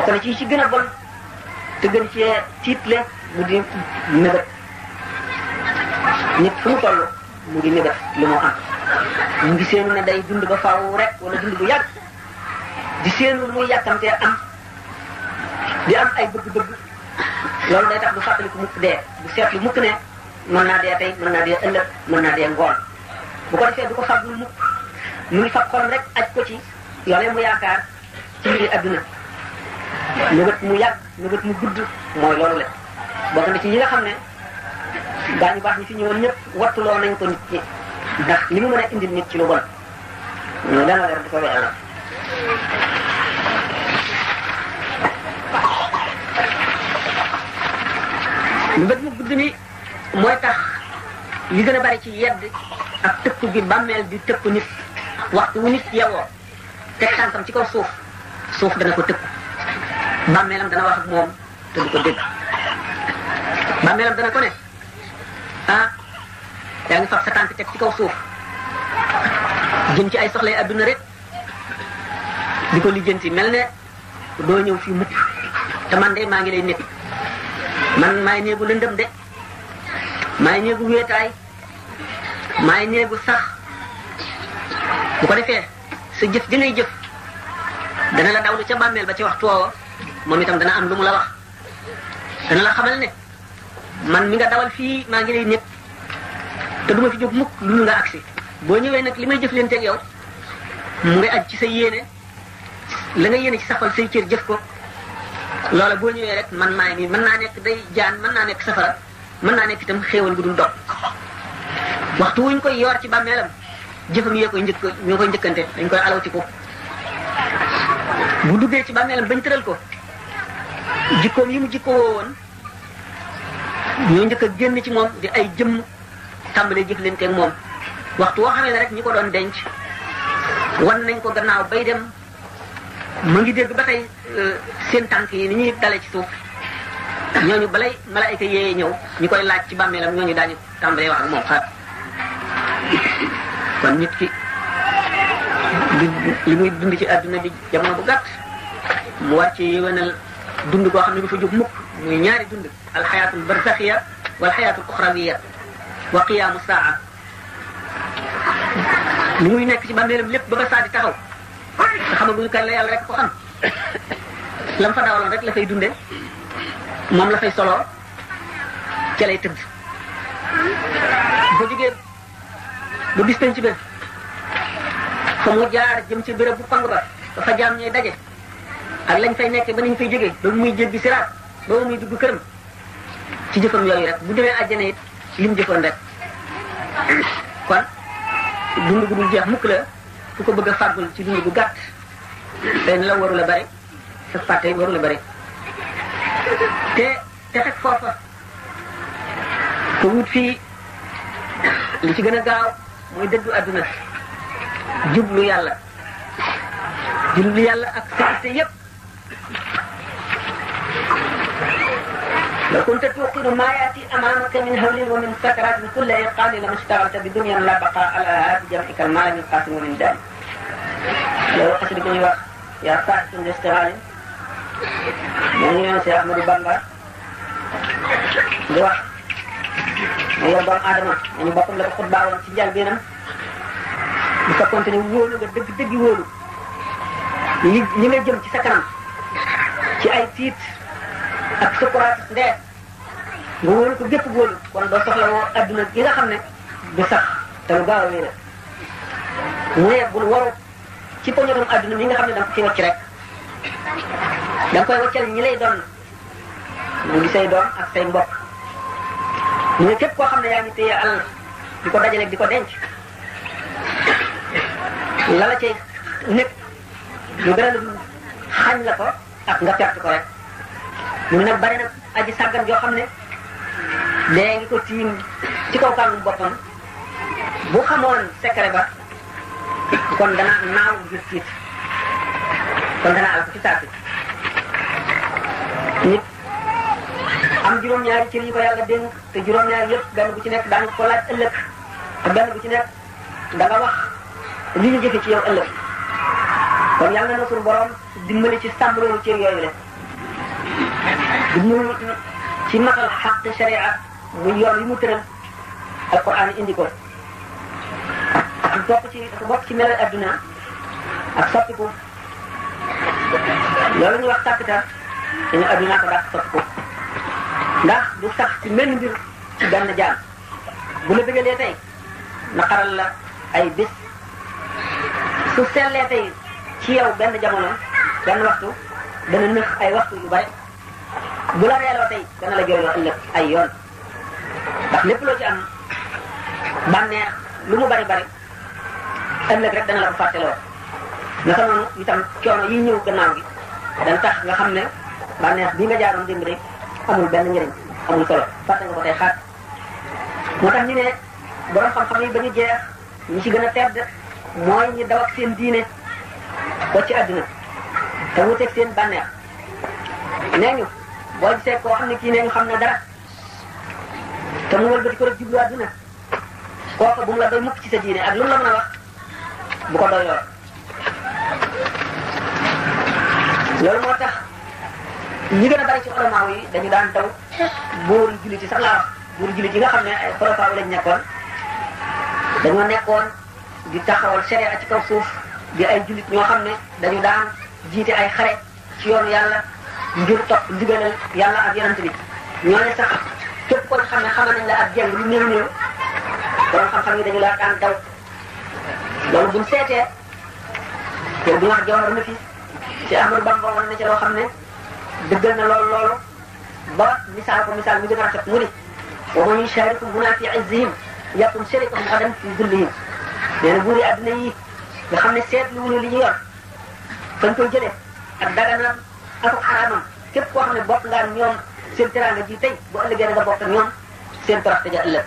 bokk na ci gën a bon te gën cee tiitle mu di mébét nit fu mu toll mu di mébét lu mu am mu ngi seenu ne day dund ba faaw rek wala dund bu yàgg di seenu lu muy yàkkamtee am di am ay bëgg-bëgg loolu day tax du fàttaliku mukk dee du seetlu mukk ne mën naa dee tey mën naa dee ëllëg mën naa dee ngoon bu ko defee du ko fàggul mukk mu ngi fab xolam rek aj ko ci yoolee mu yaakaar ci mbiri adduna nëbët mu yàgg nëbët mu gudd mooy loolu la bokk na ci ñi nga xam ne daañu baax ñi fi ñëwoon ñëpp wattuloo nañ ko nit ñi ndax li mu mën a indil nit ci lu bon ñu dana leer di ko yàlla nëbët mu gudd mi mooy tax li gën a bari ci yedd ak tëkku gi bàmmeel di tëkku nit waxtu wu nit yewoo teg tànkam ci kaw suuf dana ko tëkku bàmmeelam dana wax ak moom te du ko dégg bàmmeelam dana ko ne ah yaa ngi fab sa tànk teg ci kaw suuf jëm ci ay soxlay adduna rek di ko lijjanti mel ne doo ñëw fii mukk te man de maa ngi lay nekk man maay néegu lëndëm de maay néegu wéetaay maay néegu sax bu ko defee sa jëf di ngay jëf dana la dawlu ca bàmmeel ba ci waxtu woowa moom itam dana am lu mu la wax dana la xamal ne man mi nga dawal fii maa ngi lay nekk te du ma fi jóg mukk lu nga agsi boo ñëwee nag li may jëf leen teg yow mu ngi aj ci sa yéene la nga yéene ci sa xol say cër jëf ko loola boo ñëwee rek man maay nii mën naa nekk day jaan mën naa nekk safara mën naa nekk itam xéewal gu dul dog waxtu wuñ koy yoor ci bàmmeelam jëfam yee koy ñoo koy njëkkante dañ koy alawti ko bu duggee ci bàmmeelam bañ tëral ko jikkoom yi mu jikkoo woon ñoo njëkk a génn ci moom di ay jëmm tàmbalee jëf leen teeg moom waxtu woo xamee ne rek ñi ko doon denc wan nañ ko gannaaw bay dem mu ngi dégg ba tey seen tànk yi ni ñuy dale ci suuf ñooñu balay malaayka yee ñëw ñi koy laaj ci bàmmeelam ñooñu daañu tàmbalee wax ak moom xaat kon nit ki li muy dund ci àdduna bi jamono bu gàtt mu war ci yéwénal dund koo xam ne du fa jóg mukk muy ñaari dund alxayaatul barzaxiya wal xayaatul uxrawiya wa qiyaamu saa li muy nekk ci bàmmeelam lépp ba saa di taxaw nga xamaguñu kan la yàlla rek ko xam lam fa dawaloon rek la fay dunde moom la fay solo ca lay tëdd bu jógee ba bis penc ba fa mu jaar jëm ci béréb bu pang ba dafa jaam ñooy daje ak lañ fay nekk ba nañ fay jógee ba muy jéggi siraat ba muy dugg këram ci jëfam yooyu rek bu demee àjjana it lim jëfoon rek kon dund gu dul jeex mukk la fu ko bëgg a fàggul ci dund gu gàtt te la waru la bari sa fàtte waru la bari te fekk foofa ko wut fii li ci gën a gaaw mooy dëddu àdduna jublu yàlla ak sa yépp لو كنت توقن ما يأتي أمامك من هول ومن سكرات من كل إيقان لما اشتغلت بدنيا لا بقاء لها بجمعك المال من قاسم ومن دان لو قصدك يا يا فاعل الاستغلال من يونس أحمد بامبا دوا يا دون آدم يعني بقوم لك خطبة ولا سجال بينهم bu fekkoon ne wóolu nga dëgg wóolu li nga jëm ci sa kanam ci ay tiit ak sukuraat ndee nga wóolu ko gépp wóolu kon doo soxla woo adduna yi nga xam ne du sax te lu gaaw a wéy la mu ne bul waru ci poñotam adduna mi nga xam ne da nga ko ci wacc rek da nga koy waccal ñi lay doon mu di say doom ak say mbokk mu ne képp koo xam ne yaa ngi téye alal di ko dajale di ko denc la la cay nekk lu gën a xañ la ko ak nga perte ko rek mu ne nag bari na aji sàggan joo xam ne dee ngi ko tiim ci kaw kàngu boppam bu xamoon secret ba kon dana naaw ngir tiit kon dana al ko ci saasi nit am juróom-ñaari cër yi ko yàlla dénk te juróom-ñaari yëpp benn bu ci nekk daan ko laaj ëllëg te benn bu ci nekk da nga wax li ñu jëfe ci yow ëllëg kon yàlla na suñu borom dimbali ci sàmm loolu cër yooyu la dimbali ci matal xaq sharia muy yoon yi mu tëral alquran indi ko dafa bokk ci melal adduna ak soppiku loolu ñu wax tàkkatar dañu adduna ko dàq soppiku ndax du sax ci mel mbir ci benn jaam bu la bëggalee tey naqaral la ay bis su sellee tey ci yow benn jamono benn waxtu dana nëx ay waxtu yu bari bu la reeloo tey dana la jooyloo ëllëg ay yoon ndax lépp loo ci am bànneex lu mu bari bari ëllëg rek dana la ko fàtteloo naka noonu itam coono yi ñëw gannaaw gi dana tax nga xam ne bànneex bii nga jaaroon démb rek amul benn njëriñ amul solo fàtte nga ko tey xaat moo tax ñu ne borom xam-xam yi ba ñu jeex ñi ci gën a tedd mooy ñi daw ak seen diine ko ci àdduna te wuteeg seen bànneex nee ñu boo gisee koo xam ne kii nee ñu xam ne dara te mu wëlbati ko rek jublu àdduna kooku bu mu la doy mukk ci sa diine ak lu mu la mën a wax bu ko doy loolu moo tax ñi gën a bari ci ulama yi dañu daan daw buuri jullit yi sax laa wax buuri jullit yi nga xam ne ay xulafaa lañ nekkoon dañoo nekkoon di taxawal sharia ci kaw suuf di ay jullit ñoo xam ne dañu daan jiite ay xare ci yoonu yàlla ngir topp ndigalal yàlla ak yonent bi ñooñu sax képp ko xam ne xamal nañ la ak jeng lu néew néew borom xam-xam yi dañu laa daan daw loolu buñ seetee yow bu ñu wax jawhar nafis ci Ahmadu Bamba woon na ci loo xam ne dëggal na loolu ba misaal ko misaal mi gën a rafet mu ni wa man yusharikum huna fi izzihim yakun sharikahum gadan fi zullihim nee na buuri adduna yi nga xam ne seetlu wuñu li ñu yor fañ koy jëlee ak daganam ak xaraamam képp koo xam ne bokk nga ñoom seen teraanga ji tey bu ëllëgee da nga bokk ak ñoom seen toroxte ja ëllëg